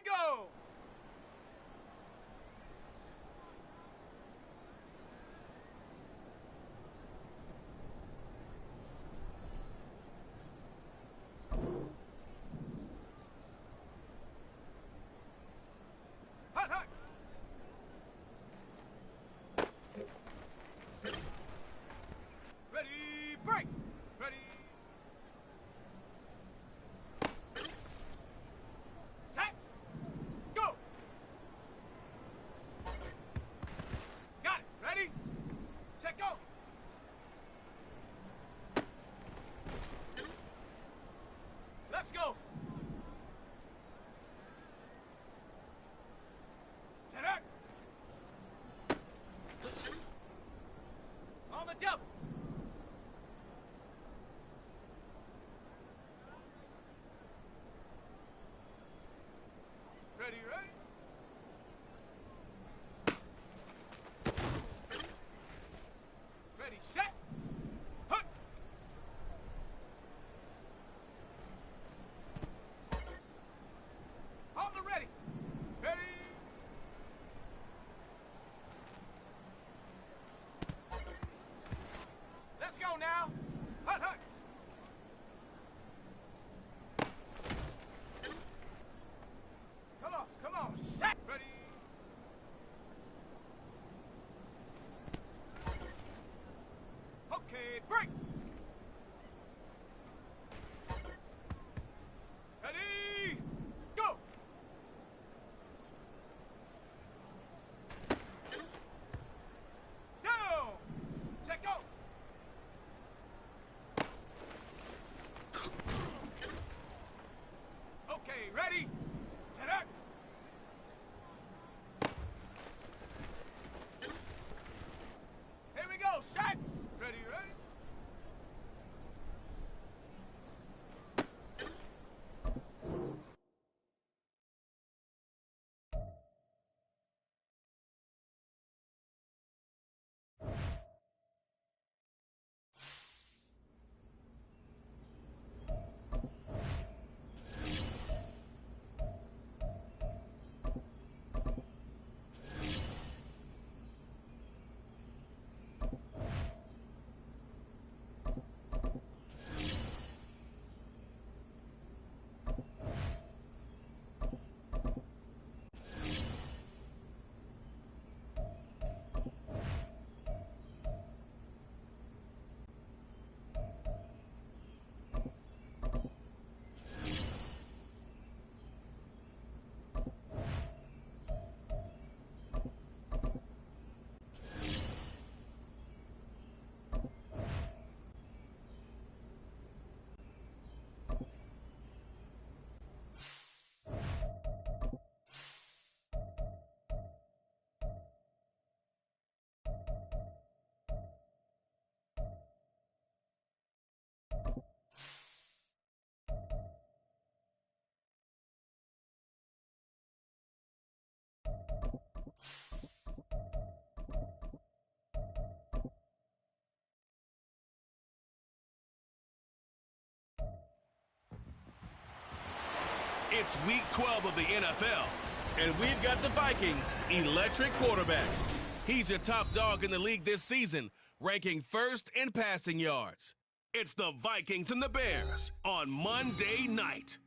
go! Hot, hot! Ready, break! Ready. Set. Go. Got it. Ready? Set, go. Let's go. Set up. On the double. Ready, ready? Ready, set. Hut. On the ready. Ready. Let's go now. Hut, hut. Come on, set. Ready. Okay, break. Ready, go. Down. Set, go. Okay, ready. Set up. Here we go, set! Ready, ready? It's week 12 of the NFL, and we've got the Vikings' electric quarterback. He's your top dog in the league this season, ranking first in passing yards. It's the Vikings and the Bears on Monday night.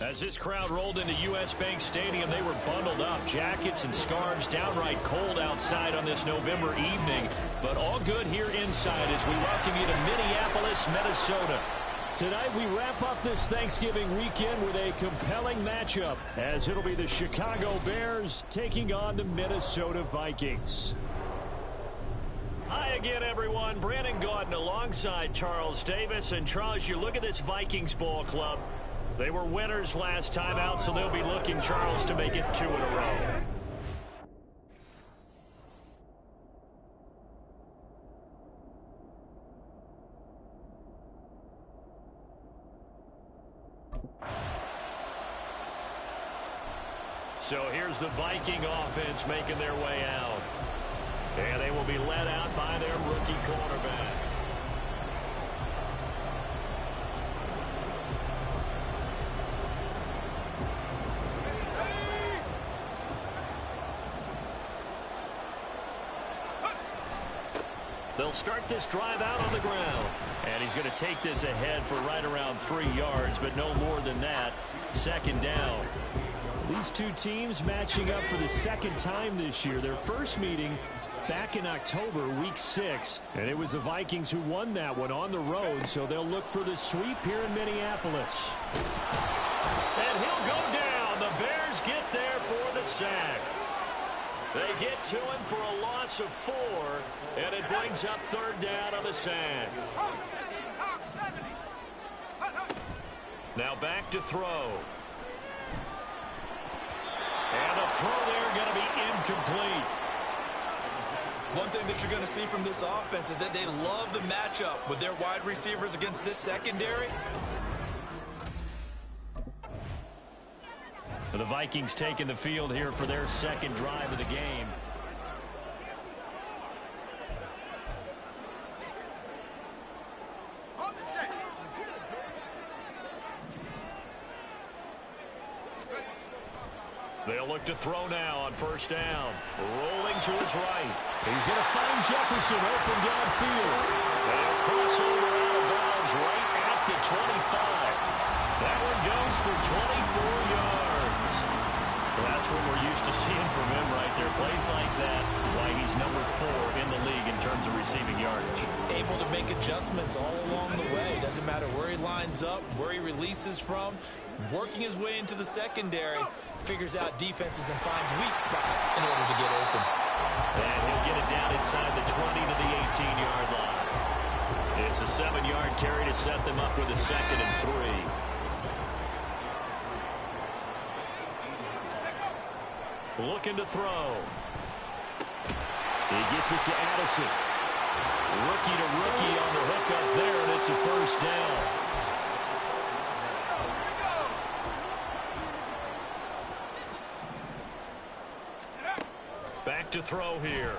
As this crowd rolled into U.S. Bank Stadium, they were bundled up, jackets and scarves, downright cold outside on this November evening. But all good here inside as we welcome you to Minneapolis, Minnesota. Tonight we wrap up this Thanksgiving weekend with a compelling matchup, as it'll be the Chicago Bears taking on the Minnesota Vikings. Hi again, everyone. Brandon Gaudin alongside Charles Davis. And Charles, you look at this Vikings ball club. They were winners last time out, so they'll be looking, Charles, to make it 2 in a row. So here's the Viking offense making their way out. And they will be led out by their rookie quarterback. They'll start this drive out on the ground. And he's going to take this ahead for right around 3 yards, but no more than that. Second down. These two teams matching up for the second time this year. Their first meeting back in October, week 6. And it was the Vikings who won that one on the road, so they'll look for the sweep here in Minneapolis. And he'll go down. The Bears get there for the sack. They get to him for a loss of 4, and it brings up third down on the sack. Now back to throw. And the throw there going to be incomplete. One thing that you're going to see from this offense is that they love the matchup with their wide receivers against this secondary. The Vikings taking the field here for their second drive of the game. They'll look to throw now on first down. Rolling to his right. He's going to find Jefferson open downfield. They'll cross over out of bounds right at the 25. That one goes for 24 yards. That's what we're used to seeing from him right there. Plays like that, why he's number 4 in the league in terms of receiving yardage. Able to make adjustments all along the way. Doesn't matter where he lines up, where he releases from. Working his way into the secondary. Figures out defenses and finds weak spots in order to get open. And he'll get it down inside the 20 to the 18-yard line. It's a 7-yard carry to set them up with a 2nd and 3. Looking to throw. He gets it to Addison. Rookie to rookie on the hook up there, and it's a first down. Back to throw here.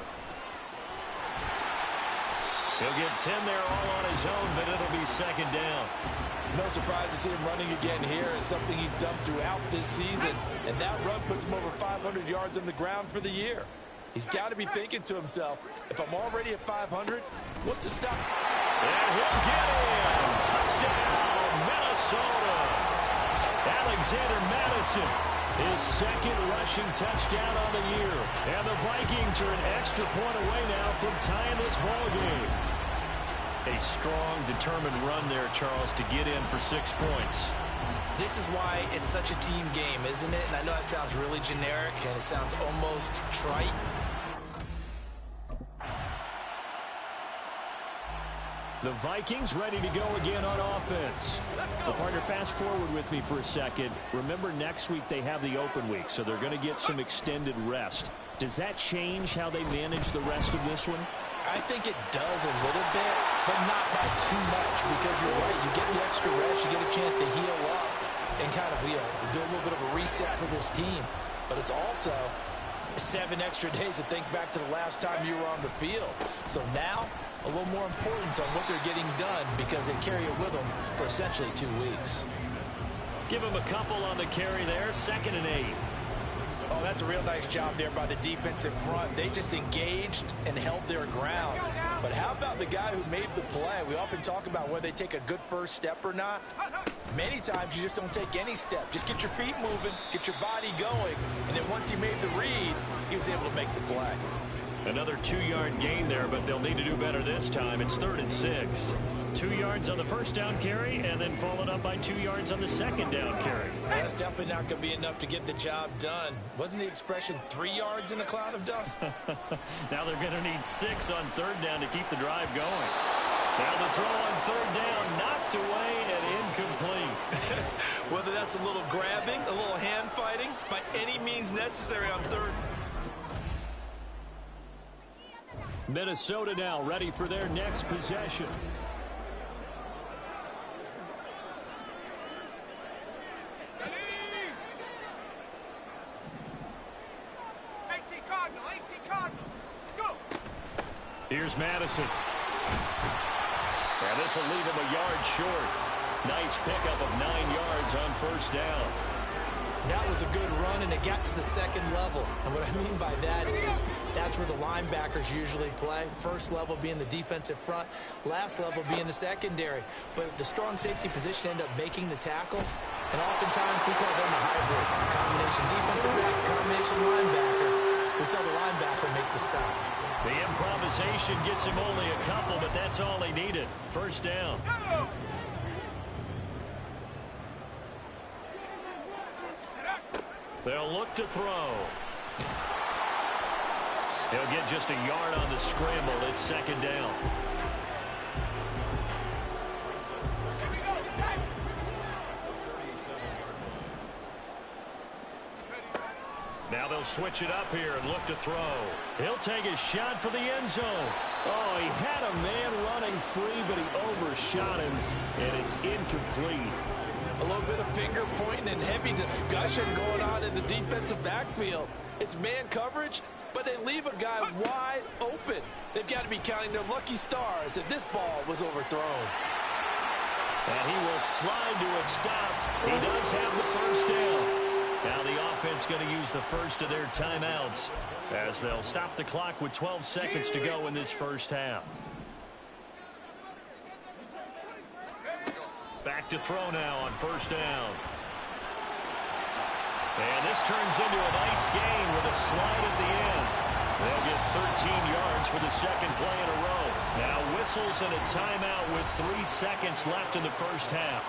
He'll get 10 there all on his own, but it'll be second down. No surprise to see him running again here. It's something he's done throughout this season. And that run puts him over 500 yards on the ground for the year. He's got to be thinking to himself, if I'm already at 500, what's to stop? And he'll get in. Touchdown, Minnesota. Alexander Madison, his second rushing touchdown on the year. And the Vikings are an extra point away now from tying this ball game. A strong, determined run there, Charles, to get in for 6 points. This is why it's such a team game, isn't it? And I know that sounds really generic and it sounds almost trite. The Vikings ready to go again on offense. Well, partner, fast forward with me for a second. Remember, next week they have the open week, so they're going to get some extended rest. Does that change how they manage the rest of this one? I think it does a little bit, but not by too much, because you're right. You get the extra rest, you get a chance to heal up and kind of do a little bit of a reset for this team. But it's also 7 extra days to think back to the last time you were on the field. So now, a little more importance on what they're getting done because they carry it with them for essentially 2 weeks. Give them a couple on the carry there, 2nd and 8. Oh, that's a real nice job there by the defensive front. They just engaged and held their ground. But how about the guy who made the play? We often talk about whether they take a good first step or not. Many times you just don't take any step. Just get your feet moving, get your body going, and then once he made the read, he was able to make the play. Another 2-yard gain there, but they'll need to do better this time. It's 3rd and 6. 2 yards on the first down carry, and then followed up by 2 yards on the second down carry. That's definitely not going to be enough to get the job done. Wasn't the expression 3 yards in a cloud of dust? Now they're going to need 6 on 3rd down to keep the drive going. Now the throw on 3rd down, knocked away and incomplete. Whether that's a little grabbing, a little hand fighting, by any means necessary on 3rd. Minnesota now ready for their next possession. Here's Madison. And this will leave him a yard short. Nice pickup of 9 yards on first down. That was a good run, and it got to the second level. And what I mean by that is that's where the linebackers usually play. First level being the defensive front, last level being the secondary. But the strong safety position ended up making the tackle, and oftentimes we call them a hybrid. Combination defensive back, combination linebacker. We saw the linebacker make the stop. The improvisation gets him only a couple, but that's all he needed. First down. They'll look to throw. He'll get just a yard on the scramble. It's second down. Now they'll switch it up here and look to throw. He'll take a shot for the end zone. Oh, he had a man running free, but he overshot him, and it's incomplete. A little bit of finger pointing and heavy discussion going on in the defensive backfield. It's man coverage, but they leave a guy wide open. They've got to be counting their lucky stars that this ball was overthrown. And he will slide to a stop. He does have the first down. Now the offense going to use the first of their timeouts as they'll stop the clock with 12 seconds to go in this first half. Back to throw now on first down. And this turns into a nice gain with a slide at the end. They'll get 13 yards for the second play in a row. Now whistles and a timeout with 3 seconds left in the first half.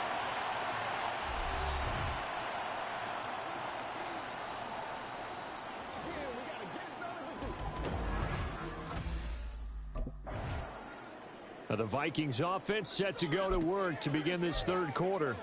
The Vikings offense set to go to work to begin this third quarter.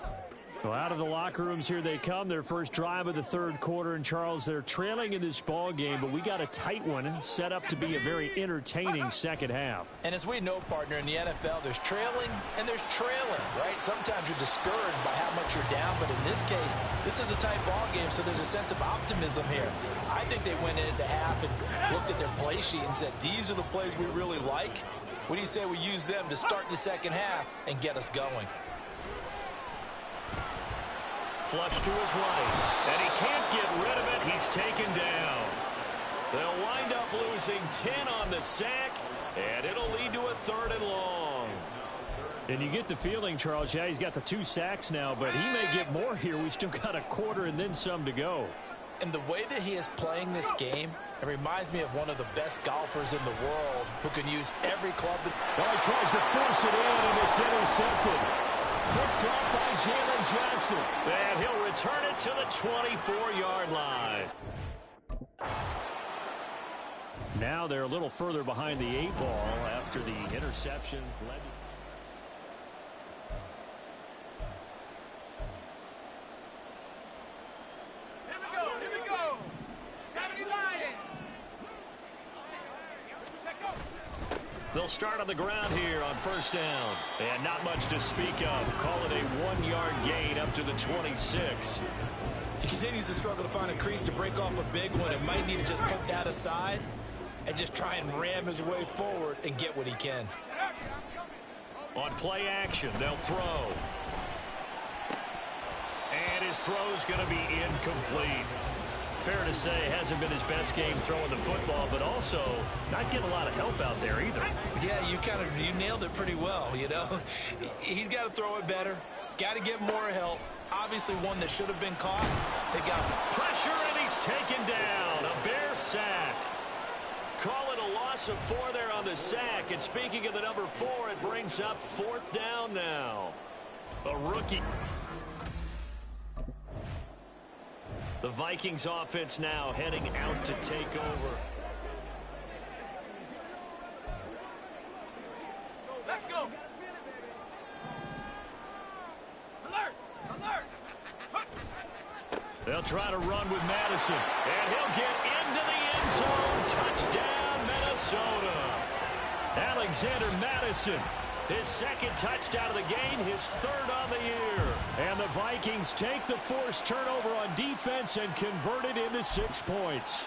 Well, out of the locker rooms here they come. Their first drive of the third quarter. And, Charles, they're trailing in this ball game, but we got a tight one set up to be a very entertaining second half. And as we know, partner, in the NFL, there's trailing and there's trailing, right? Sometimes you're discouraged by how much you're down, but in this case, this is a tight ball game, so there's a sense of optimism here. I think they went into half and looked at their play sheet and said, these are the plays we really like. What do you say we use them to start the second half and get us going? Flush to his right, and he can't get rid of it. He's taken down. They'll wind up losing 10 on the sack, and it'll lead to a third and long. And you get the feeling, Charles, yeah, he's got the 2 sacks now, but he may get more here. We still got a quarter and then some to go. And the way that he is playing this game, it reminds me of one of the best golfers in the world who can use every club. Well, he tries to force it in, and it's intercepted. Picked up by Jalen Johnson. And he'll return it to the 24-yard line. Now they're a little further behind the 8 ball after the interception. Here we go. 70 Lions. They'll start on the ground here on first down. And not much to speak of. Call it a 1-yard gain up to the 26. He continues to struggle to find a crease to break off a big one and might need to just put that aside and just try and ram his way forward and get what he can. On play action, they'll throw. And his throw's going to be incomplete. Fair to say, hasn't been his best game throwing the football, but also not getting a lot of help out there either. Yeah, you nailed it pretty well, you know. He's got to throw it better, got to get more help. Obviously one that should have been caught. They got pressure, and he's taken down. A Bear sack. Call it a loss of 4 there on the sack. And speaking of the number 4, it brings up 4th down now. A rookie. The Vikings offense now heading out to take over. Let's go. Alert! Alert! They'll try to run with Madison. And he'll get into the end zone. Touchdown, Minnesota. Alexander Madison. His second touchdown of the game, his 3rd on the year. And the Vikings take the forced turnover on defense and convert it into 6 points.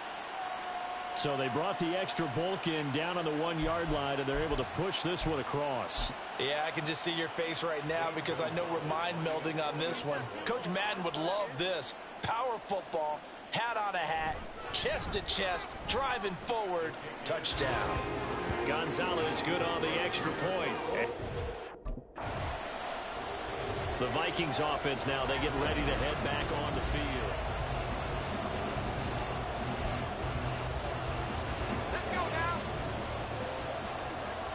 So they brought the extra bulk in down on the 1-yard line, and they're able to push this one across. Yeah, I can just see your face right now because I know we're mind melding on this one. Coach Madden would love this. Power football, hat on a hat, chest to chest, driving forward, touchdown. Gonzalez good on the extra point. The Vikings offense now, they get ready to head back on the field. Let's go now.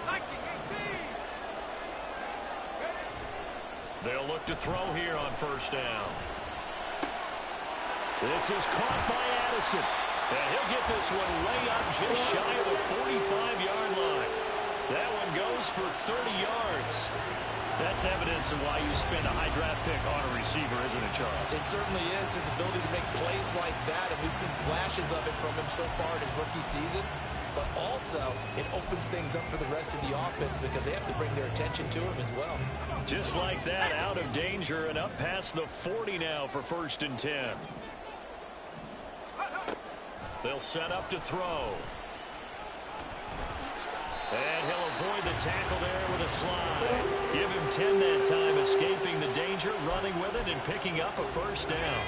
Viking 18. They'll look to throw here on first down. This is caught by Addison. And he'll get this one way up just shy of the 45-yard line. That one goes for 30 yards. That's evidence of why you spend a high draft pick on a receiver, isn't it, Charles? It certainly is. His ability to make plays like that, and we've seen flashes of it from him so far in his rookie season. But also, it opens things up for the rest of the offense because they have to bring their attention to him as well. Just like that, out of danger and up past the 40 now for 1st and 10. They'll set up to throw. And he'll avoid the tackle there with a slide. Give him 10 that time, escaping the danger, running with it, and picking up a first down.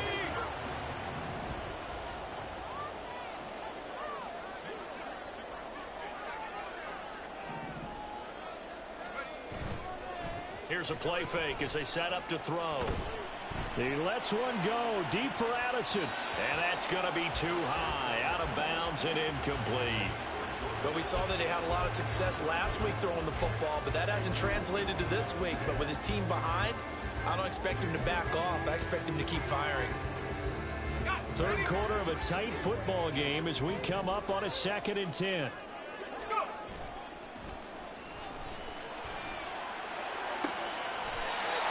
Here's a play fake as they set up to throw. He lets one go deep for Addison. And that's going to be too high, out of bounds and incomplete. But we saw that he had a lot of success last week throwing the football, but that hasn't translated to this week. But with his team behind, I don't expect him to back off. I expect him to keep firing. Third quarter of a tight football game as we come up on a 2nd and 10.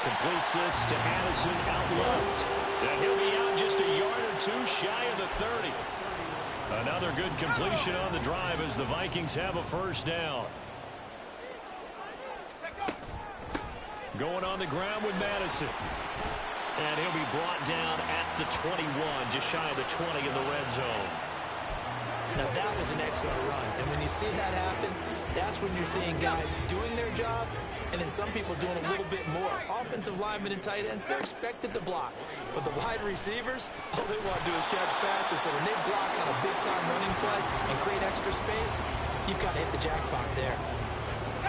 Completes this to Addison out left. And he'll be out just a yard or two shy of the 30. Another good completion on the drive as the Vikings have a first down. Going on the ground with Madison. And he'll be brought down at the 21, just shy of the 20 in the red zone. Now that was an excellent run. And when you see that happen, that's when you're seeing guys doing their job and then some people doing a little bit more. Offensive linemen and tight ends, they're expected to block. But the wide receivers, all they want to do is catch passes. So when they block on a big-time running play and create extra space, you've got to hit the jackpot there.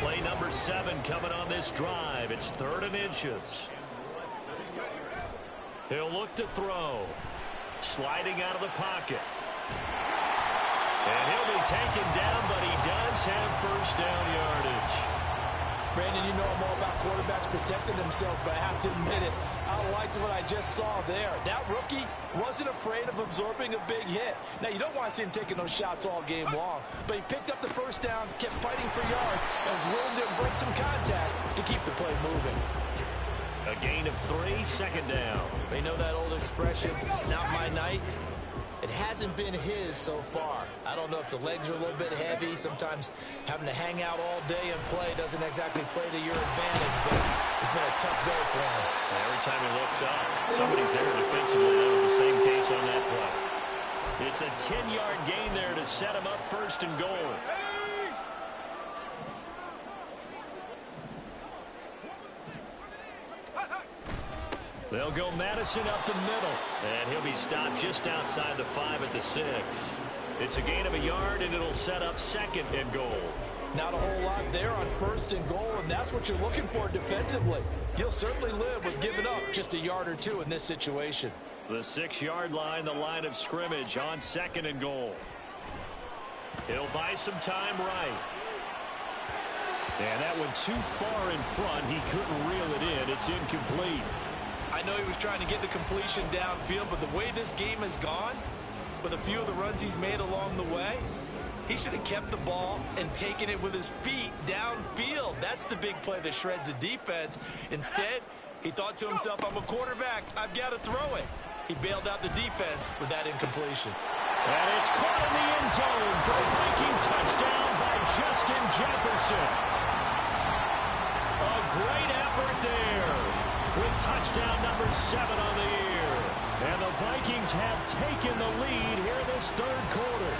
Play number 7 coming on this drive. It's 3rd and inches. He'll look to throw. Sliding out of the pocket. And he'll be taken down, but he does have first down yardage. Brandon, you know I'm all about quarterbacks protecting themselves, but I have to admit it, I liked what I just saw there. That rookie wasn't afraid of absorbing a big hit. Now, you don't want to see him taking those shots all game long, but he picked up the first down, kept fighting for yards, and was willing to embrace some contact to keep the play moving. A gain of 3, 2nd down. They know that old expression, it's not my night. It hasn't been his so far. I don't know if the legs are a little bit heavy. Sometimes having to hang out all day and play doesn't exactly play to your advantage, but it's been a tough go for him. Every time he looks up, somebody's there defensively. That was the same case on that play. It's a 10-yard gain there to set him up 1st and goal. They'll go Madison up the middle. And he'll be stopped just outside the 5 at the 6. It's a gain of a yard, and it'll set up 2nd and goal. Not a whole lot there on 1st and goal, and that's what you're looking for defensively. You'll certainly live with giving up just a yard or 2 in this situation. The 6-yard line, the line of scrimmage on 2nd and goal. He'll buy some time right. And that one too far in front. He couldn't reel it in. It's incomplete. I know he was trying to get the completion downfield, but the way this game has gone, with a few of the runs he's made along the way, he should have kept the ball and taken it with his feet downfield. That's the big play that shreds a defense. Instead, he thought to himself, I'm a quarterback, I've got to throw it. He bailed out the defense with that incompletion. And it's caught in the end zone for a Viking touchdown by Justin Jefferson. A great effort there, with touchdown number 7 on the year. And the Vikings have taken the lead here in this 3rd quarter.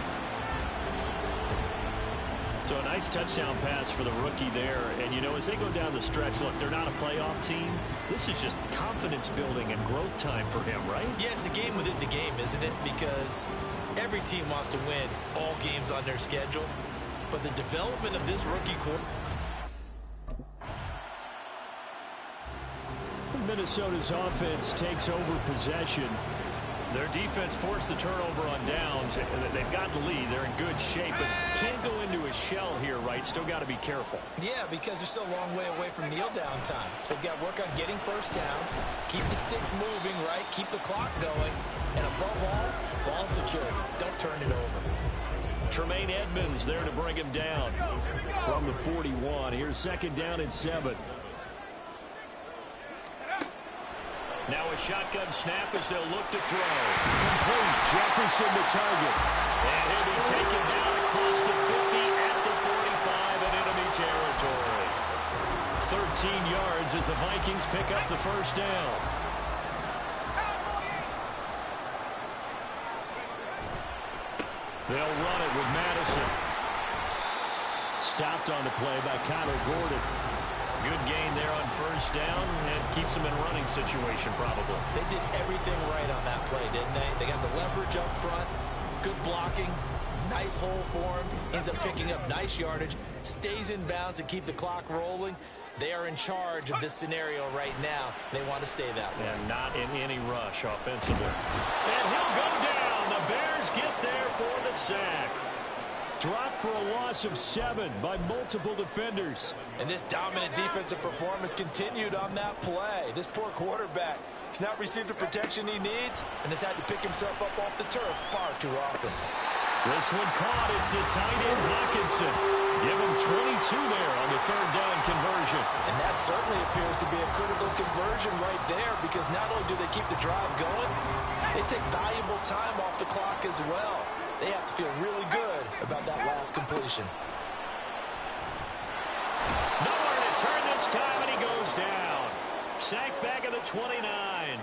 So a nice touchdown pass for the rookie there. And, you know, as they go down the stretch, look, they're not a playoff team. This is just confidence building and growth time for him, right? Yeah, it's a game within the game, isn't it? Because every team wants to win all games on their schedule. But the development of this rookie quarterback. Minnesota's offense takes over possession. Their defense forced the turnover on downs. They've got the lead. They're in good shape, but can't go into a shell here, right? Still got to be careful. Yeah, because they're still a long way away from kneel down time. So they've got to work on getting first downs, keep the sticks moving, right? Keep the clock going. And above all, ball security. Don't turn it over. Tremaine Edmonds there to bring him down. From the 41, here's 2nd down and 7. Now a shotgun snap as they'll look to throw. Complete. Jefferson the target. And he'll be taken down across the 50 at the 45 in enemy territory. 13 yards as the Vikings pick up the first down. They'll run it with Madison. Stopped on the play by Connor Gordon. Good gain there on first down and keeps them in running situation probably. They did everything right on that play, didn't they? They got the leverage up front, good blocking, nice hole for him, ends up picking up nice yardage, stays in bounds to keep the clock rolling. They are in charge of this scenario right now. They want to stay that way. And not in any rush offensively. And he'll go down. The Bears get there for the sack. Dropped for a loss of 7 by multiple defenders. And this dominant defensive performance continued on that play. This poor quarterback has not received the protection he needs and has had to pick himself up off the turf far too often. This one caught. It's the tight end Hawkinson. Give him 22 there on the 3rd down conversion. And that certainly appears to be a critical conversion right there, because not only do they keep the drive going, they take valuable time off the clock as well. They have to feel really good about that last completion. Nowhere to turn this time, and he goes down. Sacked back at the 29.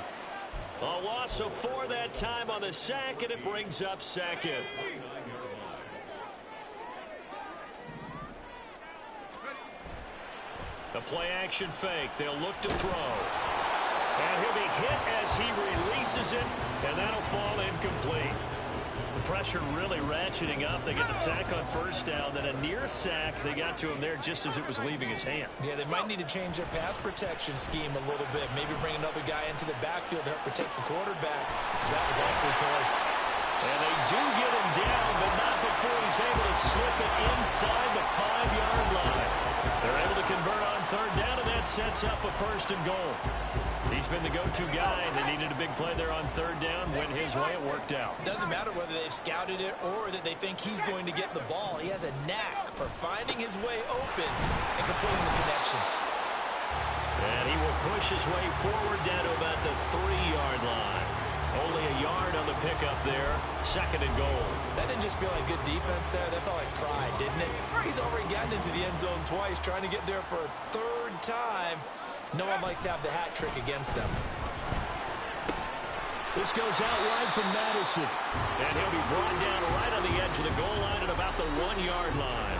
A loss of 4 that time on the sack, and it brings up 2nd. The play-action fake. They'll look to throw. And he'll be hit as he releases it, and that'll fall incomplete. The pressure really ratcheting up. They get the sack on first down. Then a near sack. They got to him there just as it was leaving his hand. Yeah, they might need to change their pass protection scheme a little bit. Maybe bring another guy into the backfield to help protect the quarterback, because that was awfully close. And they do get him down, but not before he's able to slip it inside the 5-yard line. They're able to convert on 3rd down, and that sets up a 1st and goal. He's been the go-to guy. They needed a big play there on 3rd down. Went his way. It worked out. Doesn't matter whether they've scouted it or that they think he's going to get the ball. He has a knack for finding his way open and completing the connection. And he will push his way forward down to about the 3-yard line. Only a yard on the pickup there. 2nd and goal. That didn't just feel like good defense there. That felt like pride, didn't it? He's already gotten into the end zone twice, trying to get there for a 3rd time. No one likes to have the hat trick against them. This goes out wide from Madison. And he'll be brought down right on the edge of the goal line at about the 1-yard line.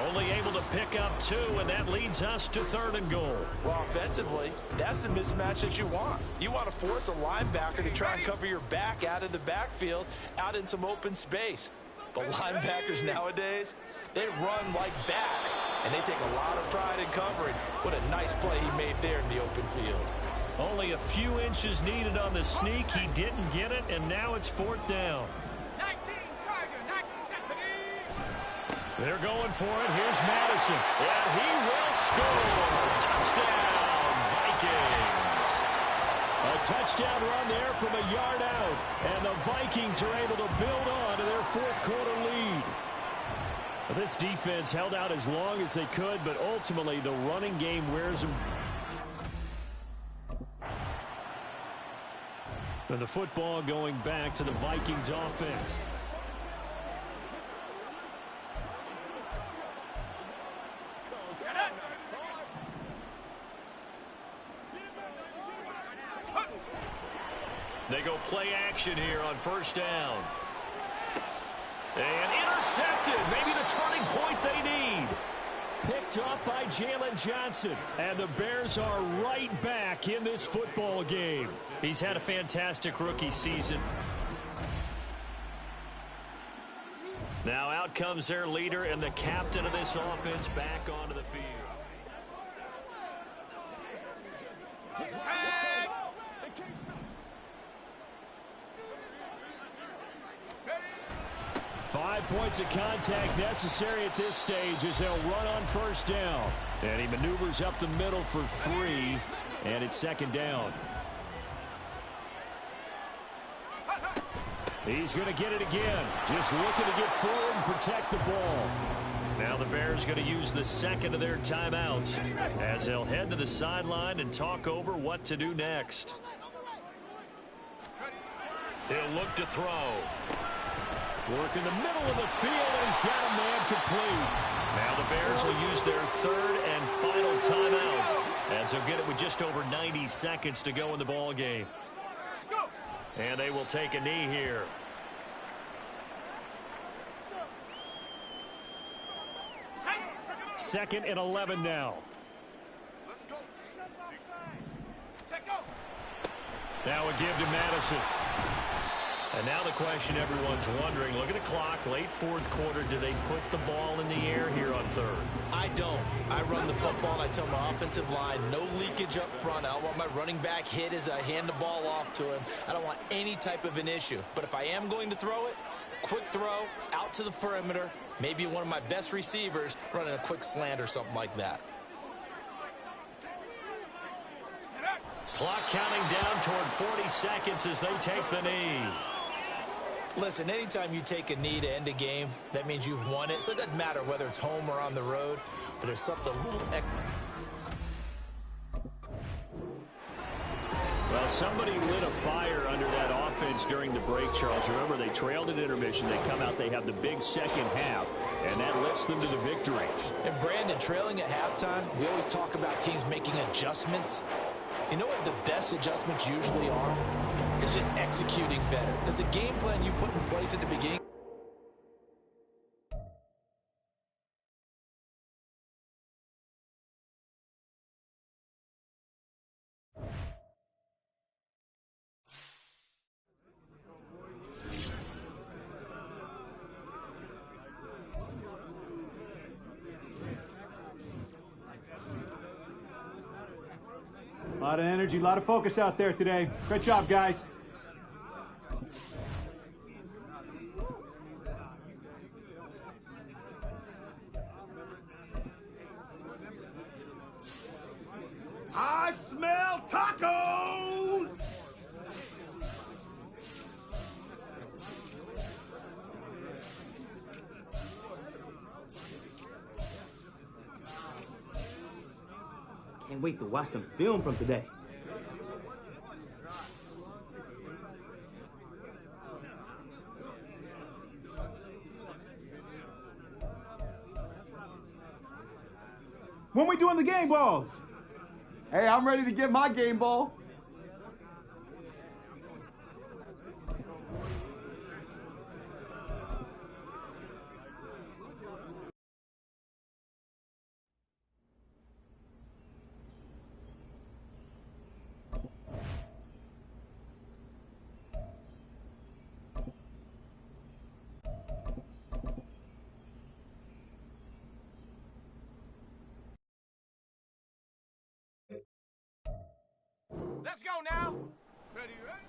Only able to pick up 2, and that leads us to 3rd and goal. Well, offensively, that's the mismatch that you want. You want to force a linebacker to try and cover your back out of the backfield, out in some open space. But linebackers nowadays, they run like backs, and they take a lot of pride in covering. What a nice play he made there in the open field. Only a few inches needed on the sneak. He didn't get it, and now it's 4th down. 19, Tiger, 19. They're going for it. Here's Madison. And he will score. Touchdown, Vikings. A touchdown run there from a yard out. And the Vikings are able to build on to their 4th quarter lead. This defense held out as long as they could, but ultimately the running game wears them. And the football going back to the Vikings offense. They go play action here on first down. And intercepted. Maybe the turning point they need. Picked up by Jalen Johnson. And the Bears are right back in this football game. He's had a fantastic rookie season. Now out comes their leader and the captain of this offense back onto the field. 5 points of contact necessary at this stage as they'll run on first down. And he maneuvers up the middle for 3, and it's second down. He's going to get it again. Just looking to get forward and protect the ball. Now the Bears going to use the second of their timeouts as they'll head to the sideline and talk over what to do next. He'll look to throw. Work in the middle of the field, and he's got a man complete. Now the Bears will use their third and final timeout as they'll get it with just over 90 seconds to go in the ball game. And they will take a knee here. Second and 11 now. Now a give to Madison. And now the question everyone's wondering, look at the clock, late fourth quarter, do they put the ball in the air here on third? I don't. I run the football, and I tell my offensive line, no leakage up front. I don't want my running back hit as I hand the ball off to him. I don't want any type of an issue. But if I am going to throw it, quick throw, out to the perimeter, maybe one of my best receivers running a quick slant or something like that. Clock counting down toward 40 seconds as they take the knee. Listen, anytime you take a knee to end a game, that means you've won it. So it doesn't matter whether it's home or on the road, but there's something a little extra. Well, somebody lit a fire under that offense during the break, Charles. Remember, they trailed at intermission. They come out, they have the big second half, and that lifts them to the victory. And Brandon, trailing at halftime, we always talk about teams making adjustments. You know what the best adjustments usually are? It's just executing better. Because the game plan you put in place at the beginning. A lot of energy, a lot of focus out there today. Great job, guys. I smell tacos! Can't wait to watch some film from today. When we doing the game balls? Hey, I'm ready to get my game ball. Let's go now. Ready, ready?